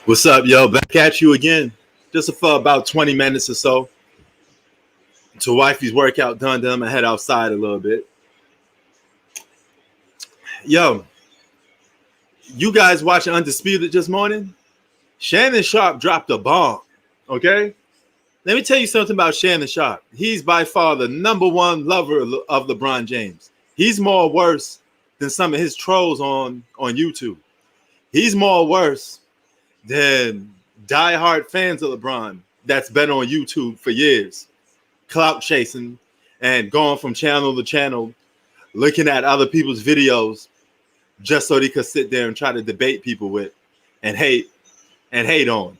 What's up, yo? Back at you again. Just for about 20 minutes or so. To wifey's workout done, then I'm gonna head outside a little bit. Yo, you guys watching Undisputed this morning? Shannon Sharpe dropped a bomb. Okay? Let me tell you something about Shannon Sharpe. He's by far the number one lover of LeBron James. He's more worse than some of his trolls on YouTube. He's more worse than diehard fans of LeBron that's been on YouTube for years, clout chasing and going from channel to channel, looking at other people's videos just so they could sit there and try to debate people with and hate on,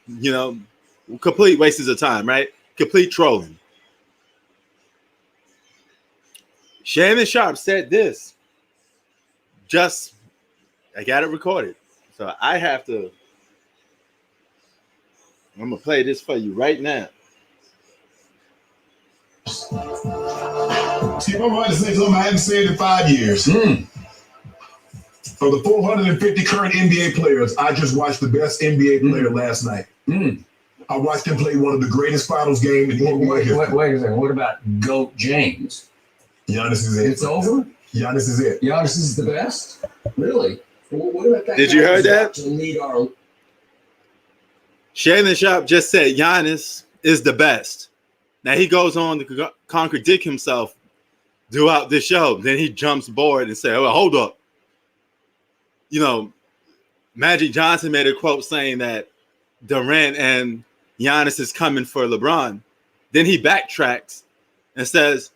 complete wastes of time, right? Complete trolling. Shannon Sharpe said this. I got it recorded. So I'm going to play this for you right now. See, I'm about to say something I haven't said in 5 years. Of the 450 current NBA players, I just watched the best NBA player last night. I watched him play one of the greatest finals games in NBA history. Wait a second. What about GOAT James? Giannis is it. It's over? Giannis is it. Giannis is the best? Really? What about that? Did you hear that? To lead our... Shannon Sharpe just said Giannis is the best. Now he goes on to contradict himself throughout this show. Then he jumps board and says, "Oh, hold up." Magic Johnson made a quote saying that Durant and Giannis is coming for LeBron. Then he backtracks and says,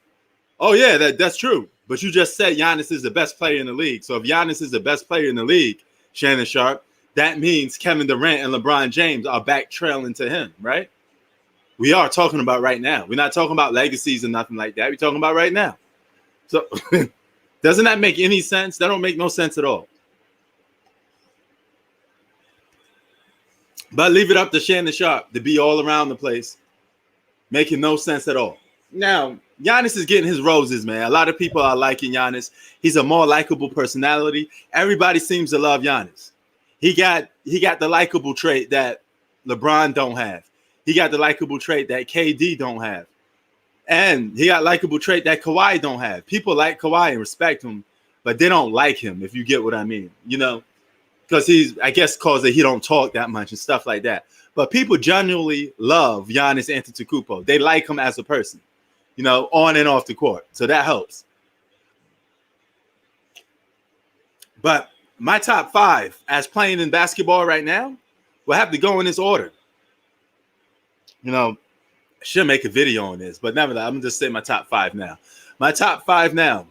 "Oh yeah, that's true. But you just said Giannis is the best player in the league. So if Giannis is the best player in the league, Shannon Sharpe, that means Kevin Durant and LeBron James are back trailing to him, right? We are talking about right now. We're not talking about legacies or nothing like that. We're talking about right now. So doesn't that make any sense? That don't make no sense at all. But leave it up to Shannon Sharpe to be all around the place, making no sense at all. Now, Giannis is getting his roses, man. A lot of people are liking Giannis. He's a more likable personality. Everybody seems to love Giannis. He got the likable trait that LeBron don't have. He got the likable trait that KD don't have. And he got likable trait that Kawhi don't have. People like Kawhi and respect him, but they don't like him, if you get what I mean, because because he don't talk that much and stuff like that. But people genuinely love Giannis Antetokounmpo. They like him as a person, on and off the court. So that helps. But my top 5 as playing in basketball right now will have to go in this order. I should make a video on this, but nevertheless, I'm going to just say my top 5 now. My top 5 now.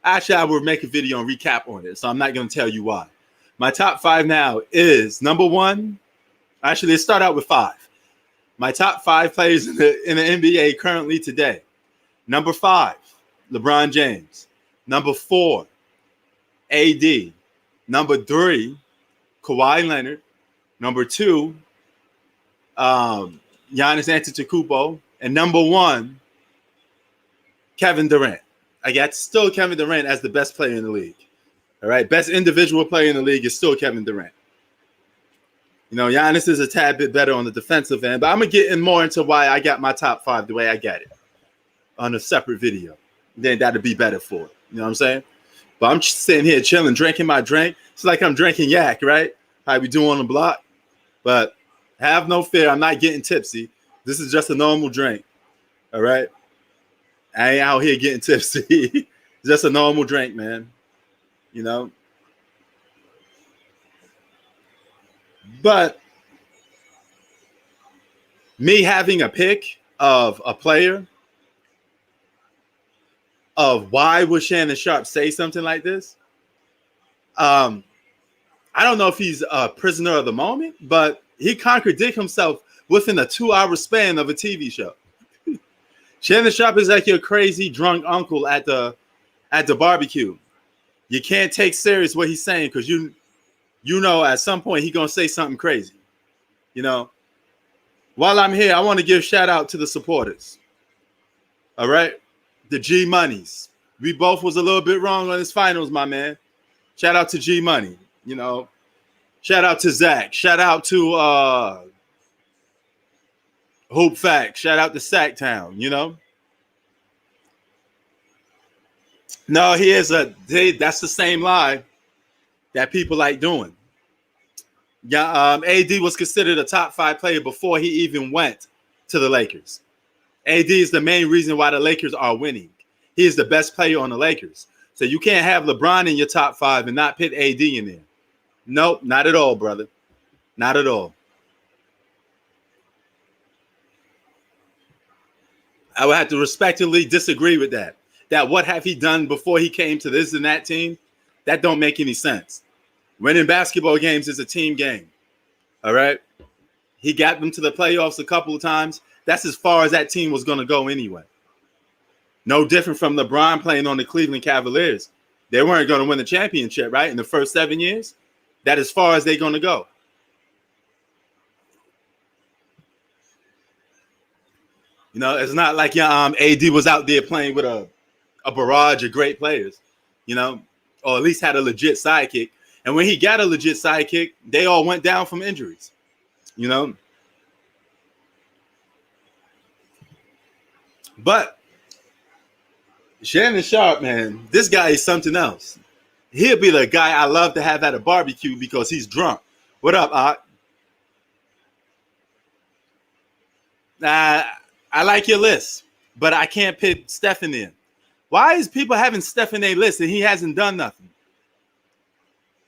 Actually, I will make a video and recap on it, so I'm not going to tell you why. My top 5 now is number 1. Actually, let's start out with 5. My top 5 players in the NBA currently today. Number 5, LeBron James. Number 4, AD. Number 3, Kawhi Leonard. Number 2, Giannis Antetokounmpo. And number 1, Kevin Durant. I got still Kevin Durant as the best player in the league. All right, best individual player in the league is still Kevin Durant. Giannis is a tad bit better on the defensive end, but I'm going to get more into why I got my top 5 the way I got it on a separate video. Then that'll be better for it. You know what I'm saying? But I'm just sitting here chilling, drinking my drink. It's like I'm drinking yak, right? How we do on the block. But have no fear, I'm not getting tipsy. This is just a normal drink. All right? I ain't out here getting tipsy. It's just a normal drink, man. But me having a pick of a player of why would Shannon Sharpe say something like this? I don't know if he's a prisoner of the moment, but he contradicts himself within a 2-hour span of a TV show. Shannon Sharpe is like your crazy drunk uncle at the barbecue. You can't take serious what he's saying because at some point he's gonna say something crazy. While I'm here, I want to give shout out to the supporters. All right, the G Moneys. We both was a little bit wrong on his finals, my man. Shout out to G Money. Shout out to Zach. Shout out to Hoop Fact. Shout out to Sacktown, you know? No, that's the same lie that people like doing. Yeah, AD was considered a top 5 player before he even went to the Lakers. AD is the main reason why the Lakers are winning. He is the best player on the Lakers. So you can't have LeBron in your top 5 and not put AD in there. Nope, not at all, brother. Not at all. I would have to respectfully disagree with that. That what have he done before he came to this and that team? That don't make any sense. Winning basketball games is a team game. All right? He got them to the playoffs a couple of times. That's as far as that team was going to go anyway. No different from LeBron playing on the Cleveland Cavaliers. They weren't going to win the championship, right? In the first 7 years. That as far as they're going to go. You know, it's not like AD was out there playing with a barrage of great players, you know, or at least had a legit sidekick. And when he got a legit sidekick, they all went down from injuries, you know. But Shannon Sharpe, man, this guy is something else. He'll be the guy I love to have at a barbecue because he's drunk. What up, Art? I like your list, but I can't pick Steph in there. Why is people having Steph in their list and he hasn't done nothing?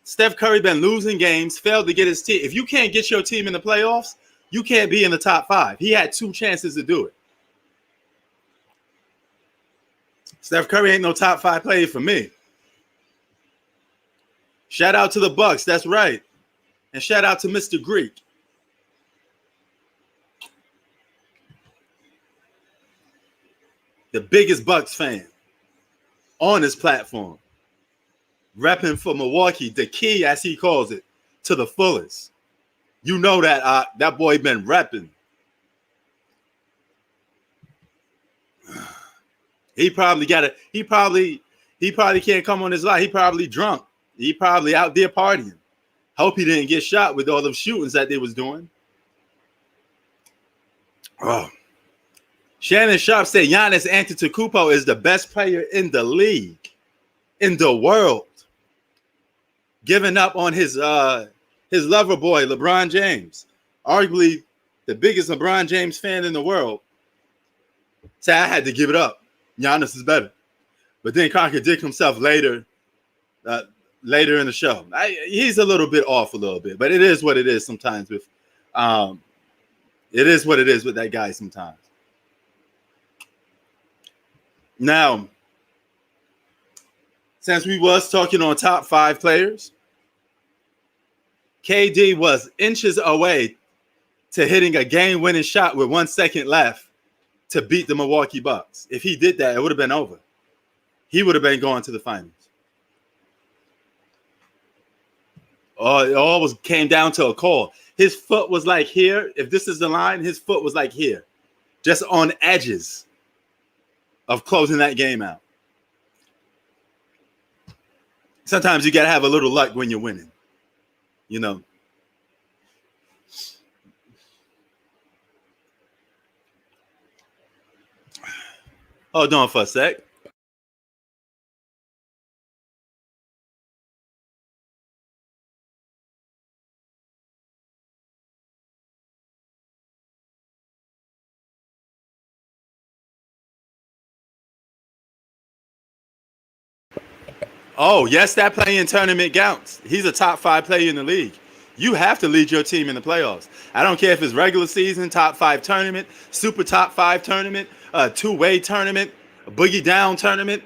Steph Curry been losing games, failed to get his team. If you can't get your team in the playoffs, you can't be in the top 5. He had 2 chances to do it. Steph Curry ain't no top 5 player for me. Shout out to the Bucks, that's right. And shout out to Mr. Greek. The biggest Bucks fan on this platform. Repping for Milwaukee, the key, as he calls it, to the fullest. You know that that boy been repping. He probably can't come on his live. He probably drunk. He probably out there partying. Hope he didn't get shot with all them shootings that they was doing. Oh. Shannon Sharpe said Giannis Antetokounmpo is the best player in the league, in the world. Giving up on his lover boy, LeBron James. Arguably the biggest LeBron James fan in the world. Say I had to give it up. Giannis is better. But then contradict himself later in the show. He's a little bit off a little bit, but it is what it is sometimes with it is what it is with that guy sometimes. Now, since we was talking on top 5 players, KD was inches away to hitting a game-winning shot with 1 second left to beat the Milwaukee Bucks. If he did that, it would have been over. He would have been going to the finals. It always came down to a call. His foot was like here. If this is the line, his foot was like here. Just on edges of closing that game out. Sometimes you got to have a little luck when you're winning. You know. Hold on for a sec. Oh, yes, that play-in tournament counts. He's a top 5 player in the league. You have to lead your team in the playoffs. I don't care if it's regular season, top 5 tournament, super top 5 tournament, two-way tournament, a boogie down tournament.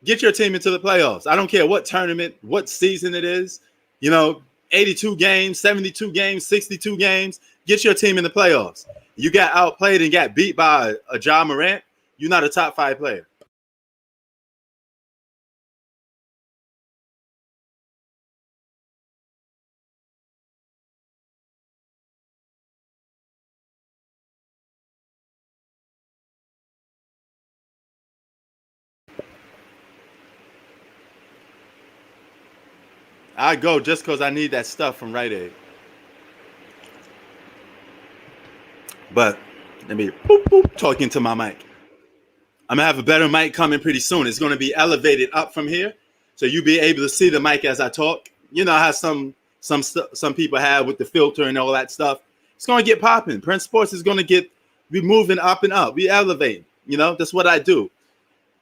Get your team into the playoffs. I don't care what tournament, what season it is. You know, 82 games, 72 games, 62 games. Get your team in the playoffs. You got outplayed and got beat by a Ja Morant. You're not a top 5 player. I go just because I need that stuff from Rite Aid. But let me talk into my mic. I'm gonna have a better mic coming pretty soon. It's gonna be elevated up from here, so you'll be able to see the mic as I talk. You know how some people have with the filter and all that stuff. It's gonna get popping. Prince Sports is gonna be moving up and up. We elevate. You know, that's what I do.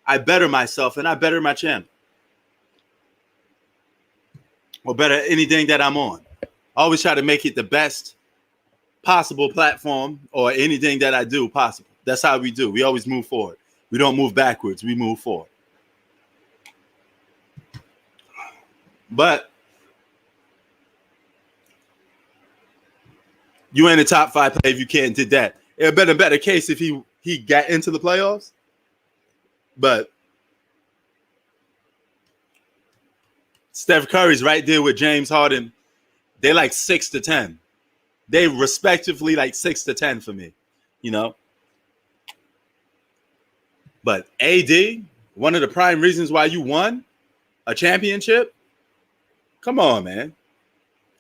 I better myself and I better my channel, or better anything that I'm on. I always try to make it the best possible platform or anything that I do possible. That's how we do. We always move forward. We don't move backwards. We move forward. But you ain't a top 5 player if you can't did that. It would have been a better case if he got into the playoffs. But Steph Curry's right there with James Harden. They like 6 to 10. They respectively like 6 to 10 for me, you know. But AD, one of the prime reasons why you won a championship, come on, man.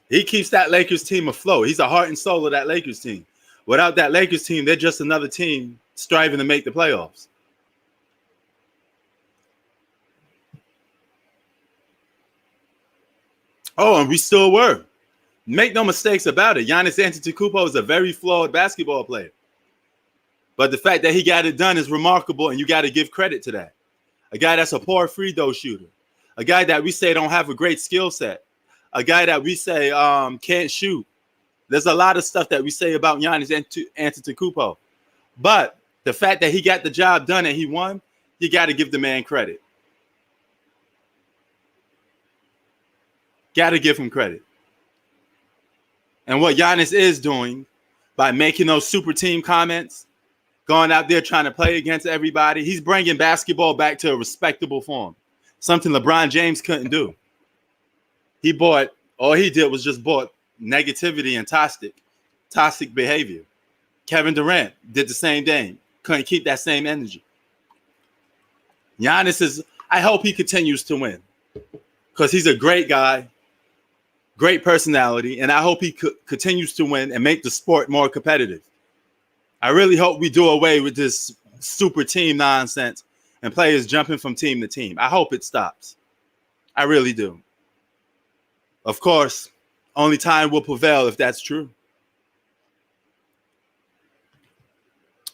He keeps that Lakers team afloat. He's the heart and soul of that Lakers team. Without that Lakers team, they're just another team striving to make the playoffs. Oh, and we still were. Make no mistakes about it. Giannis Antetokounmpo is a very flawed basketball player. But the fact that he got it done is remarkable, and you got to give credit to that. A guy that's a poor free throw shooter. A guy that we say don't have a great skill set. A guy that we say can't shoot. There's a lot of stuff that we say about Giannis Antetokounmpo. But the fact that he got the job done and he won, you got to give the man credit. Got to give him credit. And what Giannis is doing by making those super team comments, going out there trying to play against everybody, he's bringing basketball back to a respectable form. Something LeBron James couldn't do. All he did was just bought negativity and toxic behavior. Kevin Durant did the same thing. Couldn't keep that same energy. Giannis I hope he continues to win because he's a great guy, great personality, and I hope he continues to win and make the sport more competitive. I really hope we do away with this super team nonsense and players jumping from team to team. I hope it stops. I really do. Of course, only time will prevail if that's true.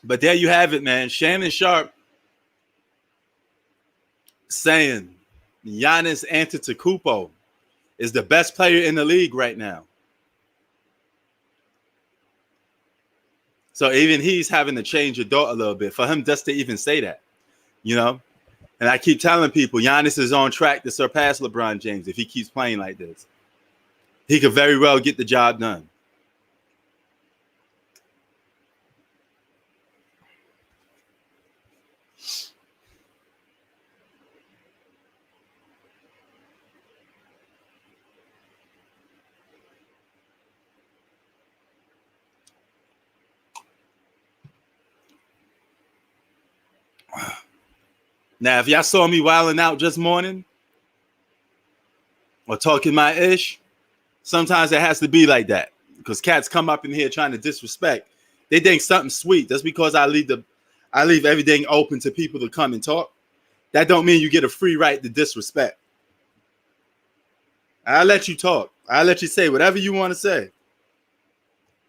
But there you have it, man. Shannon Sharpe saying Giannis Antetokounmpo is the best player in the league right now. So even he's having to change your thought a little bit for him just to even say that, you know? And I keep telling people Giannis is on track to surpass LeBron James if he keeps playing like this. He could very well get the job done. Now, if y'all saw me wilding out just morning or talking my ish, sometimes it has to be like that because cats come up in here trying to disrespect. They think something sweet. Just because I leave everything open to people to come and talk, that don't mean you get a free right to disrespect. I'll let you talk. I'll let you say whatever you want to say.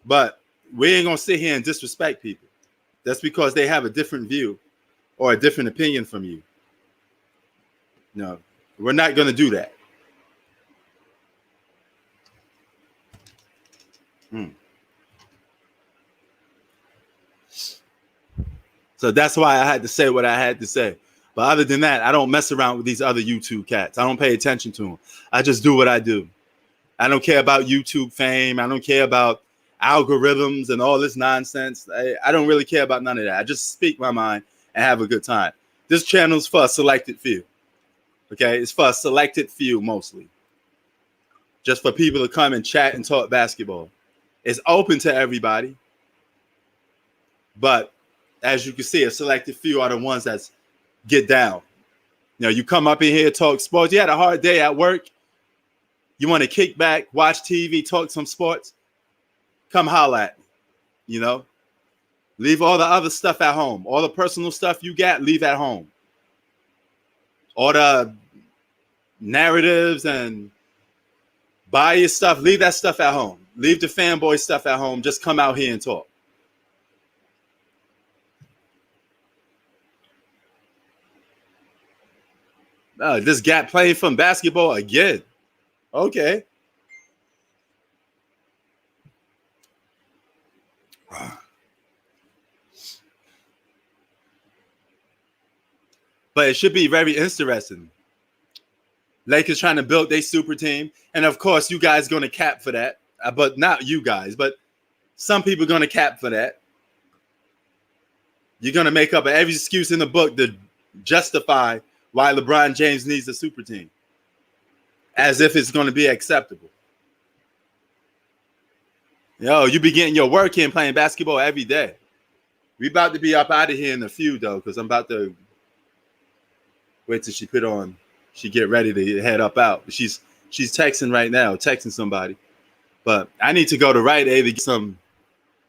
But we ain't going to sit here and disrespect people. That's because they have a different view or a different opinion from you. No, we're not going to do that. So that's why I had to say what I had to say. But other than that, I don't mess around with these other YouTube cats. I don't pay attention to them. I just do what I do. I don't care about YouTube fame. I don't care about algorithms and all this nonsense. I don't really care about none of that. I just speak my mind and have a good time. This channel is for a selected few. Okay? It's for a selected few mostly. Just for people to come and chat and talk basketball. It's open to everybody. But as you can see, a selected few are the ones that get down. You know, you come up in here, talk sports. You had a hard day at work. You want to kick back, watch TV, talk some sports, come holla at me, you know? Leave all the other stuff at home. All the personal stuff you got, leave at home. All the narratives and bias stuff, leave that stuff at home. Leave the fanboy stuff at home. Just come out here and talk. This gap playing from basketball again. Okay. But it should be very interesting. Lakers trying to build their super team. And of course, you guys going to cap for that. But not you guys, but some people are going to cap for that. You're going to make up every excuse in the book to justify why LeBron James needs a super team. As if it's going to be acceptable. Yo, you be getting your work in playing basketball every day. We about to be up out of here in a few, though, because I'm about to wait till she get ready to head up out. She's texting right now, texting somebody. But I need to go to Rite Aid to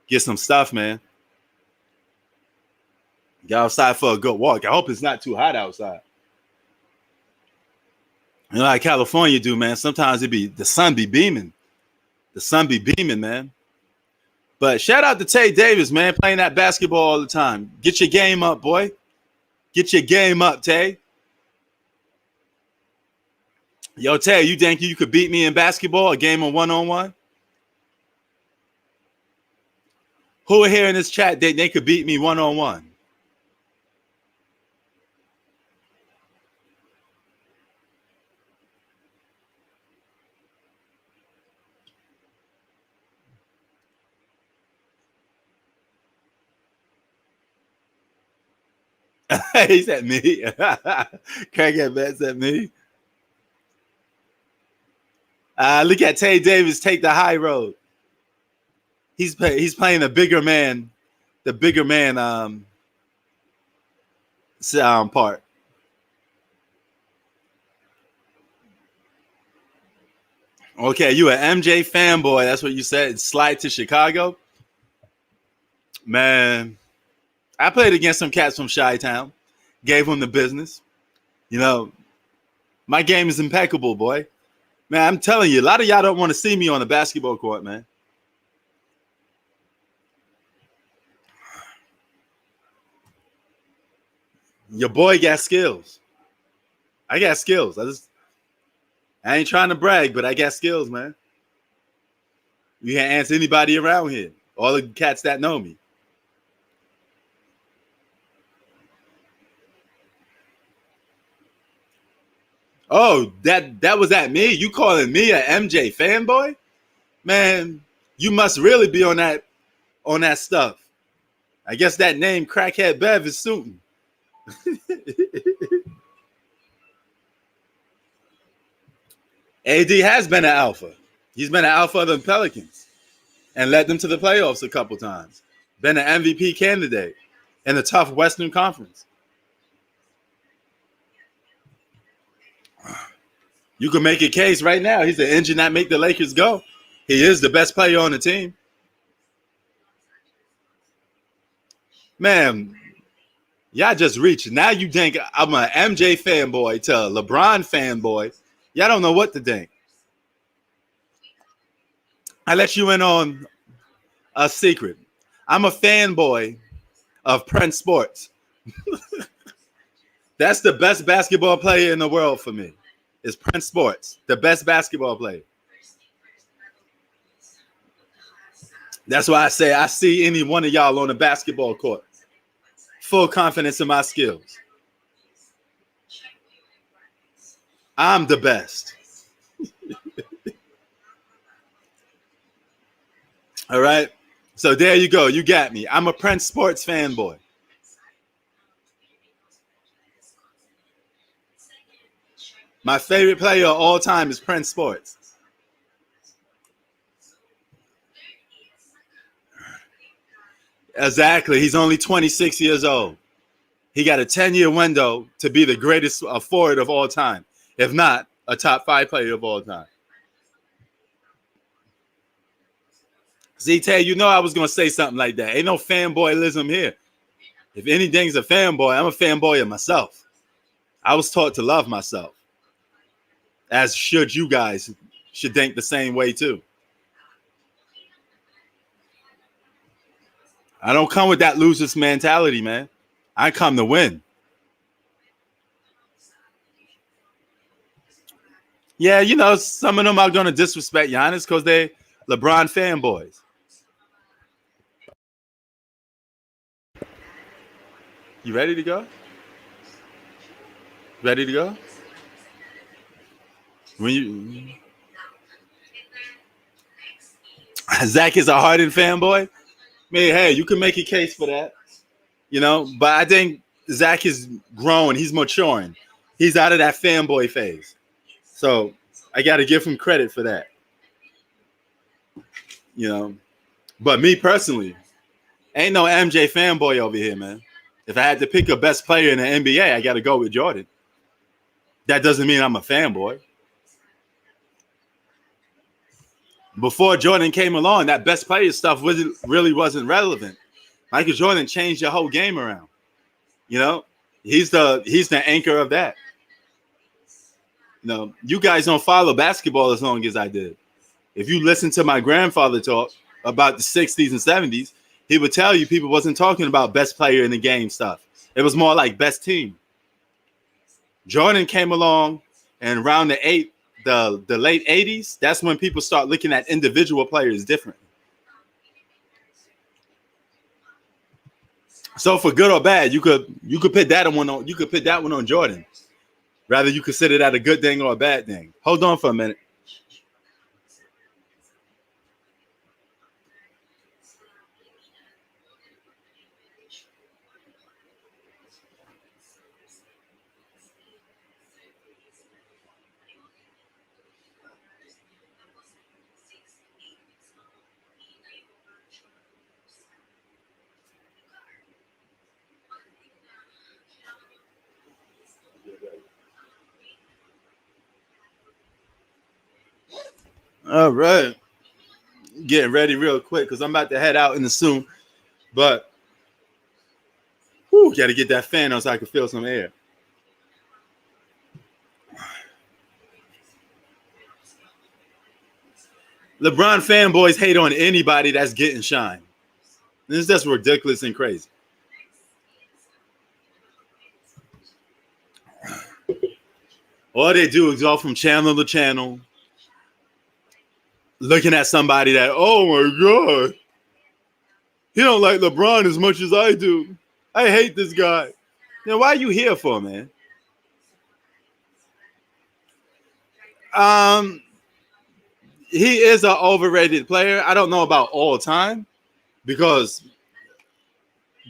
get some stuff, man. Get outside for a good walk. I hope it's not too hot outside. You know, like California do, man. Sometimes the sun be beaming. The sun be beaming, man. But shout out to Tay Davis, man, playing that basketball all the time. Get your game up, boy. Get your game up, Tay. Yo, Tay, you think you could beat me in basketball, a game of one-on-one? Who are here in this chat that they could beat me one-on-one? He said me. Crackhead man said me. Look at Tay Davis take the high road. He's playing the bigger man part. Okay, you an MJ fanboy. That's what you said. Slide to Chicago. Man, I played against some cats from Chi-Town. Gave them the business. You know, my game is impeccable, boy. Man, I'm telling you, a lot of y'all don't want to see me on the basketball court, man. Your boy got skills. I got skills. I ain't trying to brag, but I got skills, man. You can't answer anybody around here. All the cats that know me. Oh, that was at me? You calling me a MJ fanboy? Man, you must really be on that stuff. I guess that name Crackhead Bev is suiting. AD has been an alpha. He's been an alpha of the Pelicans and led them to the playoffs a couple times. Been an MVP candidate in the tough Western Conference. You can make a case right now. He's the engine that make the Lakers go. He is the best player on the team. Man, y'all just reached. Now you think I'm an MJ fanboy to a LeBron fanboy. Y'all don't know what to think. I let you in on a secret. I'm a fanboy of Prince Sports. That's the best basketball player in the world for me. Is Prince Sports, the best basketball player. That's why I say I see any one of y'all on the basketball court. Full confidence in my skills. I'm the best. All right. So there you go. You got me. I'm a Prince Sports fanboy. My favorite player of all time is Prince Sports. Exactly. He's only 26 years old. He got a 10-year window to be the greatest forward of all time, if not a top 5 player of all time. See, Tay, you know I was gonna say something like that. Ain't no fanboyism here. If anything's a fanboy, I'm a fanboy of myself. I was taught to love myself. As should you guys should think the same way too. I don't come with that loser's mentality, man. I come to win. Yeah, you know, some of them are gonna disrespect Giannis because they LeBron fanboys. You ready to go? Ready to go? When you Zach is a Harden fanboy. I mean, hey, you can make a case for that, you know. But I think Zach is growing. He's maturing. He's out of that fanboy phase. So I got to give him credit for that, you know. But me personally, ain't no MJ fanboy over here, man. If I had to pick a best player in the NBA, I got to go with Jordan. That doesn't mean I'm a fanboy. Before Jordan came along, that best player stuff really wasn't relevant. Michael Jordan changed the whole game around. You know, he's the anchor of that. You know, you guys don't follow basketball as long as I did. If you listen to my grandfather talk about the 60s and 70s, he would tell you people wasn't talking about best player in the game stuff. It was more like best team. Jordan came along, and around the late 80s, that's when people start looking at individual players different. So for good or bad, you could put that one on Jordan. Rather you consider that a good thing or a bad thing. Hold on for a minute. All right. Getting ready real quick because I'm about to head out in the soon. But got to get that fan on so I can feel some air. LeBron fanboys hate on anybody that's getting shine. This is just ridiculous and crazy. All they do is go from channel to channel, looking at somebody that, oh my God, he don't like LeBron as much as I do. I hate this guy. Now, why are you here for, man? He is an overrated player. I don't know about all time because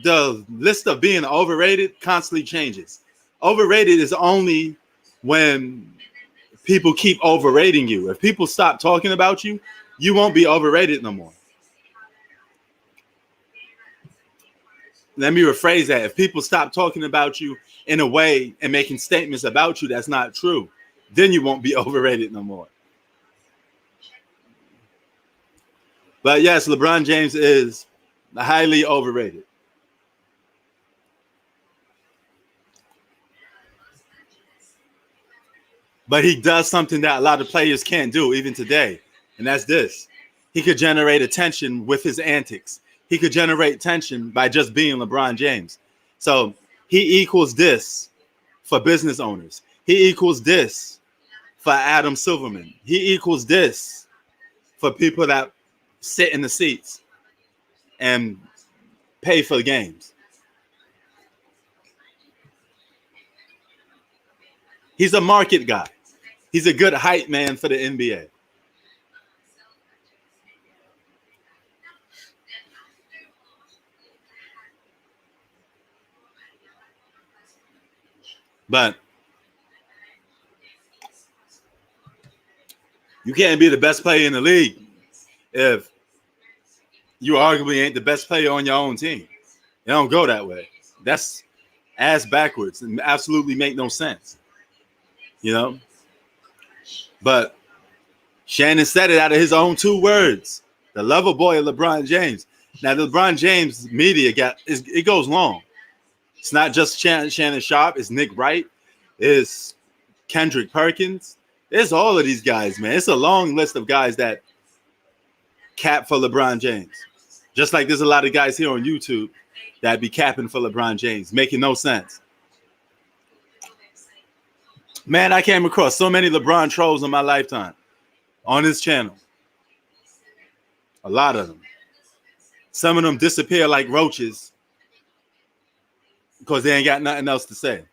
the list of being overrated constantly changes. Overrated is only when people keep overrating you. If people stop talking about you, you won't be overrated no more. Let me rephrase that. If people stop talking about you in a way and making statements about you that's not true, then you won't be overrated no more. But yes, LeBron James is highly overrated. But he does something that a lot of players can't do even today, and that's this. He could generate attention with his antics. He could generate tension by just being LeBron James. So he equals this for business owners. He equals this for Adam Silverman. He equals this for people that sit in the seats and pay for the games. He's a market guy. He's a good hype man for the NBA. But you can't be the best player in the league if you arguably ain't the best player on your own team. It don't go that way. That's ass backwards and absolutely make no sense. You know? But Shannon said it out of his own two words. The lover boy of LeBron James. Now, the LeBron James media it goes long. It's not just Shannon Sharpe. It's Nick Wright. It's Kendrick Perkins. It's all of these guys, man. It's a long list of guys that cap for LeBron James. Just like there's a lot of guys here on YouTube that be capping for LeBron James, making no sense. Man, I came across so many LeBron trolls in my lifetime on his channel. A lot of them. Some of them disappear like roaches because they ain't got nothing else to say.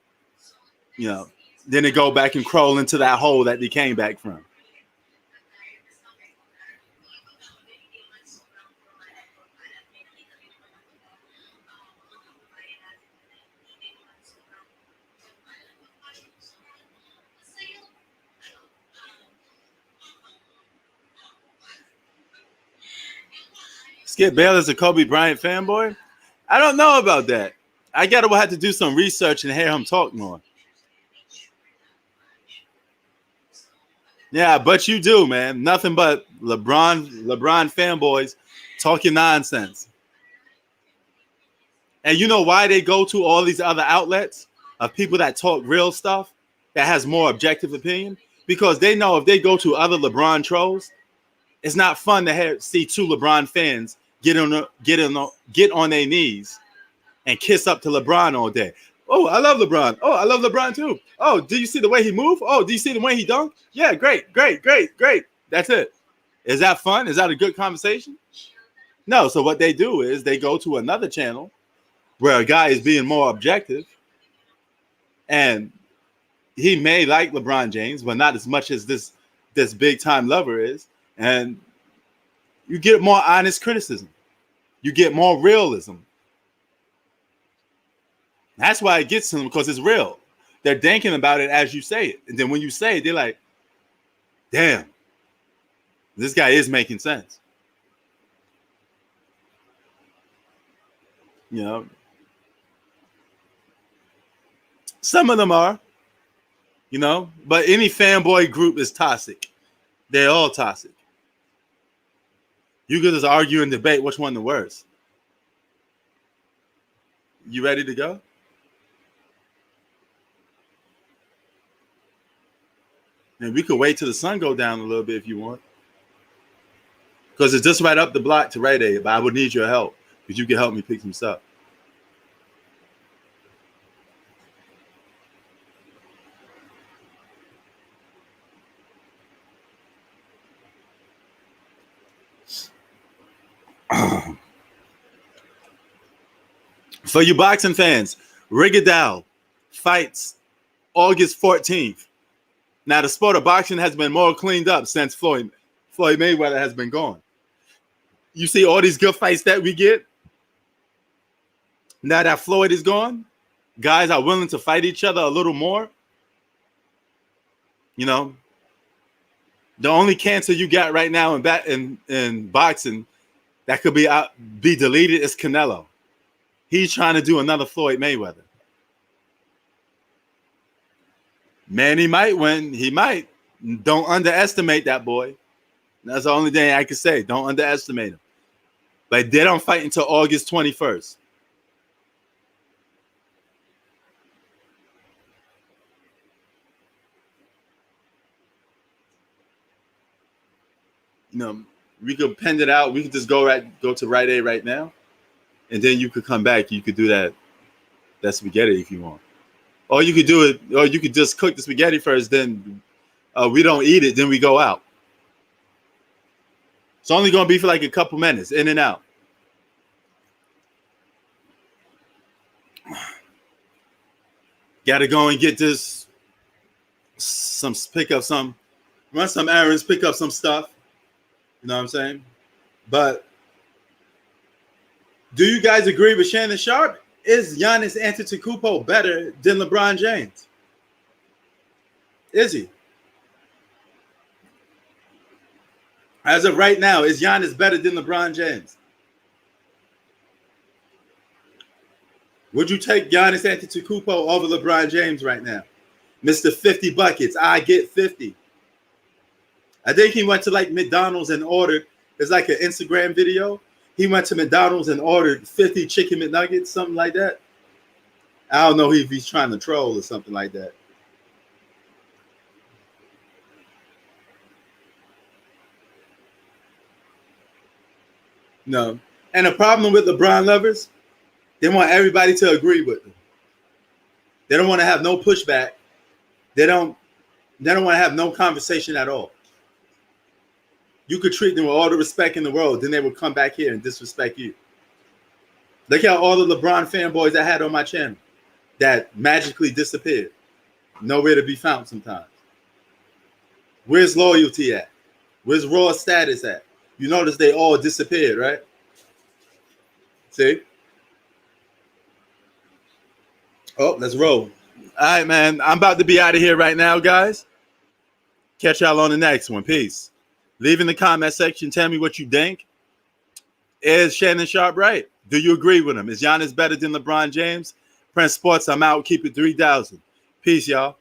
You know, then they go back and crawl into that hole that they came back from. Skip Bayless a Kobe Bryant fanboy? I don't know about that. I gotta have to do some research and hear him talk more. Yeah, but you do, man. Nothing but LeBron fanboys talking nonsense. And you know why they go to all these other outlets of people that talk real stuff that has more objective opinion? Because they know if they go to other LeBron trolls, it's not fun to see two LeBron fans get on their knees and kiss up to LeBron all day. Oh, I love LeBron. Oh, I love LeBron too. Oh, do you see the way he moved? Oh, do you see the way he dunked? Yeah, great. That's it. Is that fun? Is that a good conversation? No. So what they do is they go to another channel where a guy is being more objective, and he may like LeBron James, but not as much as this big time lover is, and you get more honest criticism. You get more realism. That's why it gets to them, because it's real. They're thinking about it as you say it. And then when you say it, they're like, damn, this guy is making sense. You know, some of them are, you know, but any fanboy group is toxic. They're all toxic. You could just argue and debate which one the worst. You ready to go? And we could wait till the sun go down a little bit if you want. Because it's just right up the block to Rite Aid, but I would need your help because you can help me pick some stuff. For you boxing fans, Rigondeaux fights August 14th. Now, the sport of boxing has been more cleaned up since Floyd Mayweather has been gone. You see all these good fights that we get? Now that Floyd is gone, guys are willing to fight each other a little more. You know, the only cancer you got right now in boxing that could be deleted is Canelo. He's trying to do another Floyd Mayweather. Man, he might win. He might. Don't underestimate that boy. That's the only thing I can say. Don't underestimate him. But they don't fight until August 21st. You know, we could pen it out. We could just go to Rite Aid right now. And then you could come back. You could do that spaghetti if you want. Or you could do it, or you could just cook the spaghetti first, then we don't eat it, then we go out. It's only going to be for like a couple minutes, in and out. Got to go and get this, run some errands, pick up some stuff. You know what I'm saying? But do you guys agree with Shannon Sharpe? Is Giannis Antetokounmpo better than LeBron James? Is he? As of right now, is Giannis better than LeBron James? Would you take Giannis Antetokounmpo over LeBron James right now? Mr. 50 buckets, I get 50. I think he went to like McDonald's and ordered It's like an Instagram video. He went to McDonald's and ordered 50 chicken McNuggets, something like that. I don't know if he's trying to troll or something like that. No. And the problem with LeBron lovers, they want everybody to agree with them. They don't want to have no pushback. They don't want to have no conversation at all. You could treat them with all the respect in the world, then they would come back here and disrespect you. Look at all the LeBron fanboys I had on my channel that magically disappeared. Nowhere to be found sometimes. Where's loyalty at? Where's raw status at? You notice they all disappeared, right? See? Oh, let's roll. All right, man. I'm about to be out of here right now, guys. Catch y'all on the next one. Peace. Leave in the comment section. Tell me what you think. Is Shannon Sharpe right? Do you agree with him? Is Giannis better than LeBron James? Prince Sports, I'm out. Keep it 3,000. Peace, y'all.